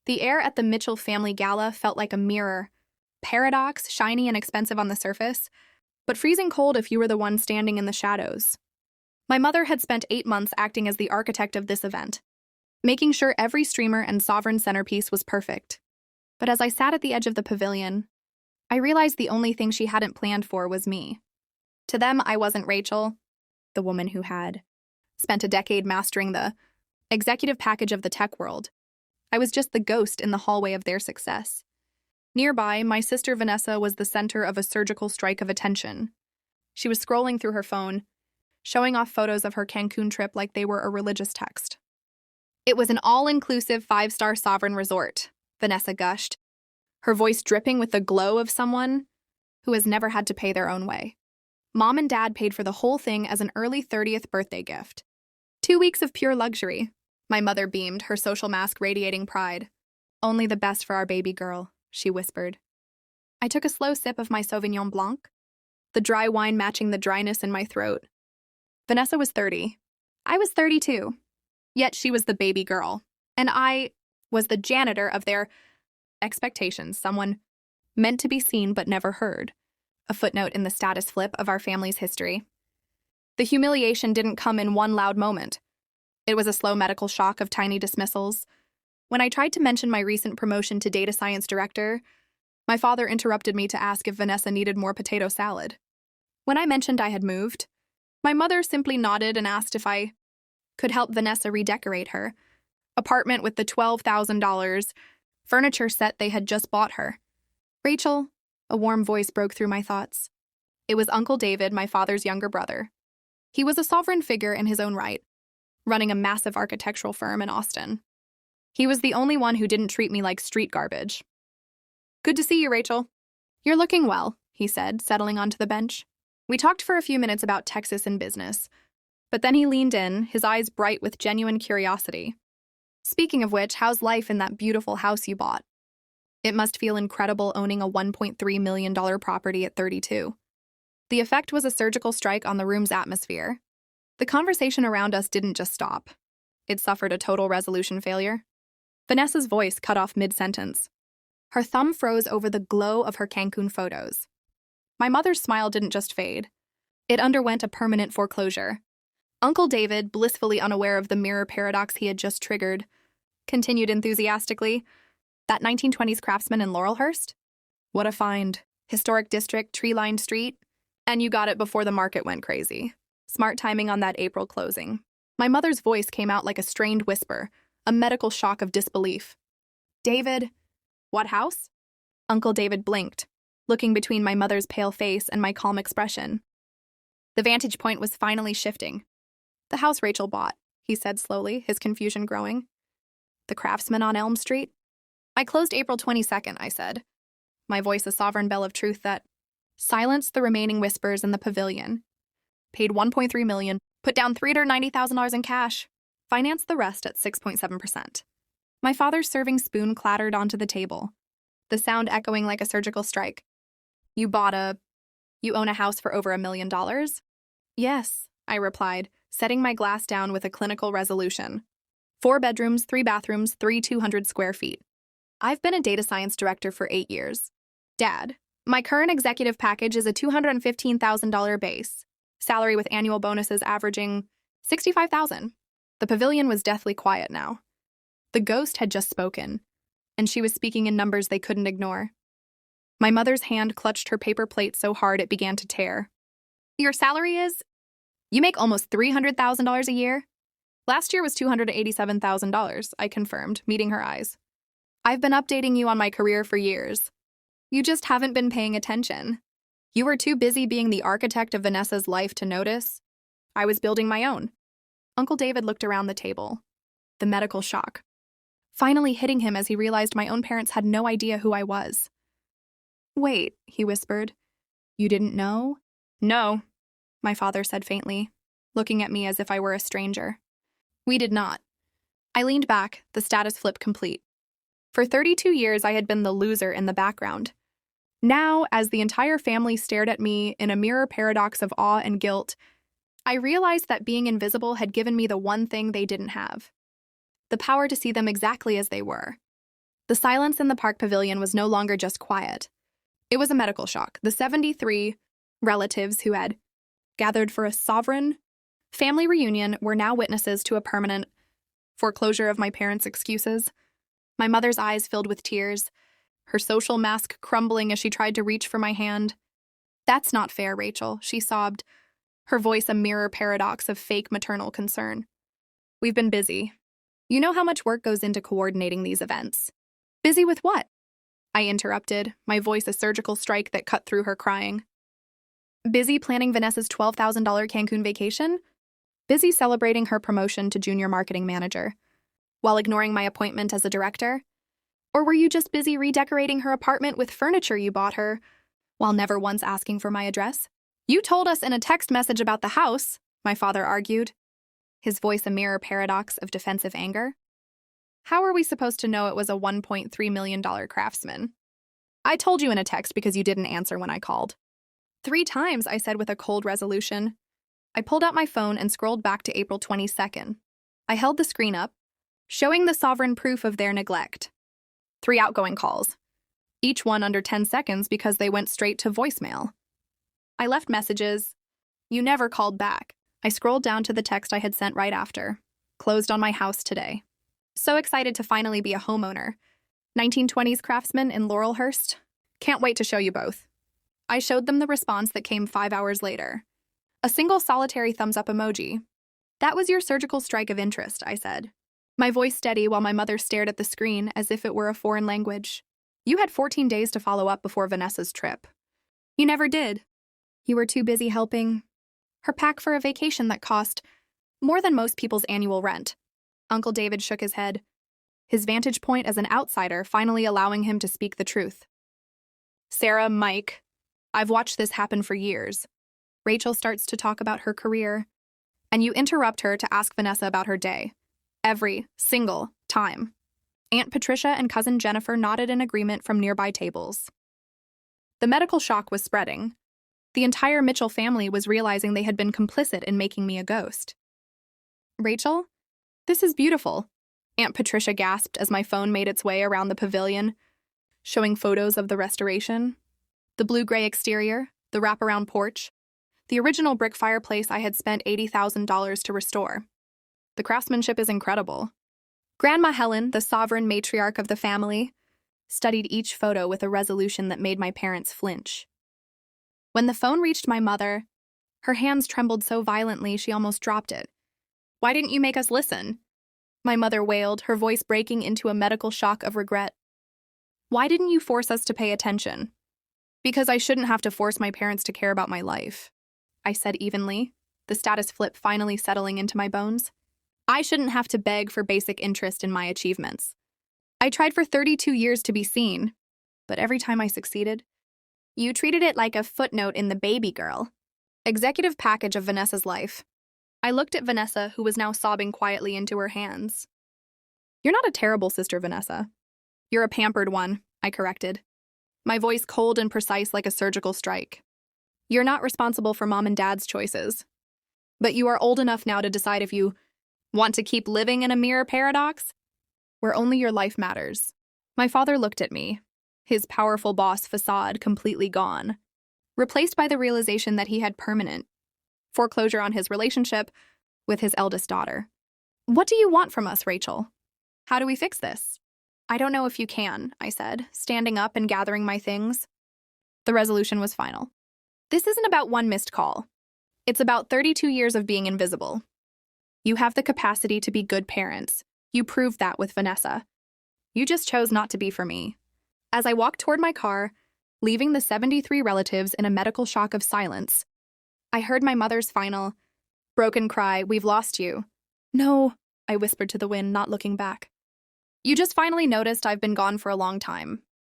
The air at the Mitchell Family Gala felt like a mirror, paradox, shiny and expensive on the surface, but freezing cold if you were the one standing in the shadows. My mother had spent 8 months acting as the architect of this event, making sure every streamer and sovereign centerpiece was perfect. But as I sat at the edge of the pavilion, I realized the only thing she hadn't planned for was me. To them, I wasn't Rachel, the woman who had spent a decade mastering the executive package of the tech world. I was just the ghost in the hallway of their success. Nearby, my sister Vanessa was the center of a surgical strike of attention. She was scrolling through her phone, showing off photos of her Cancun trip like they were a religious text. It was an all-inclusive 5-star sovereign resort, Vanessa gushed, her voice dripping with the glow of someone who has never had to pay their own way. Mom and Dad paid for the whole thing as an early 30th birthday gift. 2 weeks of pure luxury. My mother beamed, her social mask radiating pride. Only the best for our baby girl, she whispered. I took a slow sip of my Sauvignon Blanc, the dry wine matching the dryness in my throat. Vanessa was 30. I was 32. Yet she was the baby girl, and I was the janitor of their expectations, someone meant to be seen but never heard. A footnote in the status flip of our family's history. The humiliation didn't come in one loud moment. It was a slow medical shock of tiny dismissals. When I tried to mention my recent promotion to data science director, my father interrupted me to ask if Vanessa needed more potato salad. When I mentioned I had moved, my mother simply nodded and asked if I could help Vanessa redecorate her apartment with the $12,000 furniture set they had just bought her. Rachel, a warm voice broke through my thoughts. It was Uncle David, my father's younger brother. He was a sovereign figure in his own right, running a massive architectural firm in Austin. He was the only one who didn't treat me like street garbage. Good to see you, Rachel. You're looking well, he said, settling onto the bench. We talked for a few minutes about Texas and business, but then he leaned in, his eyes bright with genuine curiosity. Speaking of which, how's life in that beautiful house you bought? It must feel incredible owning a $1.3 million property at 32. The effect was a surgical strike on the room's atmosphere. The conversation around us didn't just stop. It suffered a total resolution failure. Vanessa's voice cut off mid-sentence. Her thumb froze over the glow of her Cancun photos. My mother's smile didn't just fade. It underwent a permanent foreclosure. Uncle David, blissfully unaware of the mirror paradox he had just triggered, continued enthusiastically. That 1920s craftsman in Laurelhurst? What a find. Historic district, tree-lined street. And you got it before the market went crazy. Smart timing on that April closing. My mother's voice came out like a strained whisper, a medical shock of disbelief. David, what house? Uncle David blinked, looking between my mother's pale face and my calm expression. The vantage point was finally shifting. The house Rachel bought, he said slowly, his confusion growing. The craftsman on Elm Street? I closed April 22nd, I said, my voice a sovereign bell of truth that silenced the remaining whispers in the pavilion. Paid $1.3 million, put down $390,000 in cash, financed the rest at 6.7%. My father's serving spoon clattered onto the table, the sound echoing like a surgical strike. You own a house for over $1 million? Yes, I replied, setting my glass down with a clinical resolution. 4 bedrooms, 3 bathrooms, 200 square feet. I've been a data science director for 8 years. Dad, my current executive package is a $215,000 base, salary with annual bonuses averaging $65,000. The pavilion was deathly quiet now. The ghost had just spoken, and she was speaking in numbers they couldn't ignore. My mother's hand clutched her paper plate so hard it began to tear. Your salary is? You make almost $300,000 a year? Last year was $287,000, I confirmed, meeting her eyes. I've been updating you on my career for years. You just haven't been paying attention. You were too busy being the architect of Vanessa's life to notice. I was building my own. Uncle David looked around the table. The medical shock finally hitting him as he realized my own parents had no idea who I was. Wait, he whispered. You didn't know? No, my father said faintly, looking at me as if I were a stranger. We did not. I leaned back, the status flip complete. For 32 years, I had been the loser in the background. Now, as the entire family stared at me in a mirror paradox of awe and guilt, I realized that being invisible had given me the one thing they didn't have: the power to see them exactly as they were. The silence in the park pavilion was no longer just quiet. It was a medical shock. The 73 relatives who had gathered for a sovereign family reunion were now witnesses to a permanent foreclosure of my parents' excuses. My mother's eyes filled with tears, her social mask crumbling as she tried to reach for my hand. "That's not fair, Rachel," she sobbed, her voice a mirror paradox of fake maternal concern. "We've been busy. You know how much work goes into coordinating these events." "Busy with what?" I interrupted, my voice a surgical strike that cut through her crying. "Busy planning Vanessa's $12,000 Cancun vacation? Busy celebrating her promotion to junior marketing manager, while ignoring my appointment as a director? Or were you just busy redecorating her apartment with furniture you bought her, while never once asking for my address?" "You told us in a text message about the house," my father argued, his voice a mirror paradox of defensive anger. "How are we supposed to know it was a $1.3 million craftsman?" "I told you in a text because you didn't answer when I called." 3 times, I said with a cold resolution. I pulled out my phone and scrolled back to April 22nd. I held the screen up, showing the sovereign proof of their neglect. 3 outgoing calls, each one under 10 seconds because they went straight to voicemail. I left messages. You never called back. I scrolled down to the text I had sent right after. Closed on my house today. So excited to finally be a homeowner. 1920s craftsman in Laurelhurst. Can't wait to show you both. I showed them the response that came 5 hours later. A single solitary thumbs-up emoji. "That was your surgical strike of interest," I said, my voice steady while my mother stared at the screen as if it were a foreign language. "You had 14 days to follow up before Vanessa's trip. You never did. You were too busy helping her pack for a vacation that cost more than most people's annual rent." Uncle David shook his head, his vantage point as an outsider finally allowing him to speak the truth. "Sarah, Mike, I've watched this happen for years." Rachel starts to talk about her career, and you interrupt her to ask Vanessa about her day. Every single time. Aunt Patricia and Cousin Jennifer nodded in agreement from nearby tables. The medical shock was spreading. The entire Mitchell family was realizing they had been complicit in making me a ghost. "Rachel, this is beautiful," Aunt Patricia gasped as my phone made its way around the pavilion, showing photos of the restoration. The blue-gray exterior, the wraparound porch, the original brick fireplace I had spent $80,000 to restore. The craftsmanship is incredible. Grandma Helen, the sovereign matriarch of the family, studied each photo with a resolution that made my parents flinch. When the phone reached my mother, her hands trembled so violently she almost dropped it. "Why didn't you make us listen?" my mother wailed, her voice breaking into a medical shock of regret. "Why didn't you force us to pay attention?" "Because I shouldn't have to force my parents to care about my life," I said evenly, the status flip finally settling into my bones. "I shouldn't have to beg for basic interest in my achievements. I tried for 32 years to be seen, but every time I succeeded, you treated it like a footnote in the baby girl executive package of Vanessa's life." I looked at Vanessa, who was now sobbing quietly into her hands. "You're not a terrible sister, Vanessa. You're a pampered one," I corrected, my voice cold and precise like a surgical strike. "You're not responsible for Mom and Dad's choices. But you are old enough now to decide if you want to keep living in a mirror paradox, where only your life matters." My father looked at me, his powerful boss facade completely gone, replaced by the realization that he had permanent foreclosure on his relationship with his eldest daughter. "What do you want from us, Rachel? How do we fix this?" "I don't know if you can," I said, standing up and gathering my things. The resolution was final. "This isn't about one missed call. It's about 32 years of being invisible. You have the capacity to be good parents. You proved that with Vanessa. You just chose not to be for me." As I walked toward my car, leaving the 73 relatives in a medical shock of silence, I heard my mother's final, broken cry, "We've lost you." "No," I whispered to the wind, not looking back. "You just finally noticed I've been gone for a long time.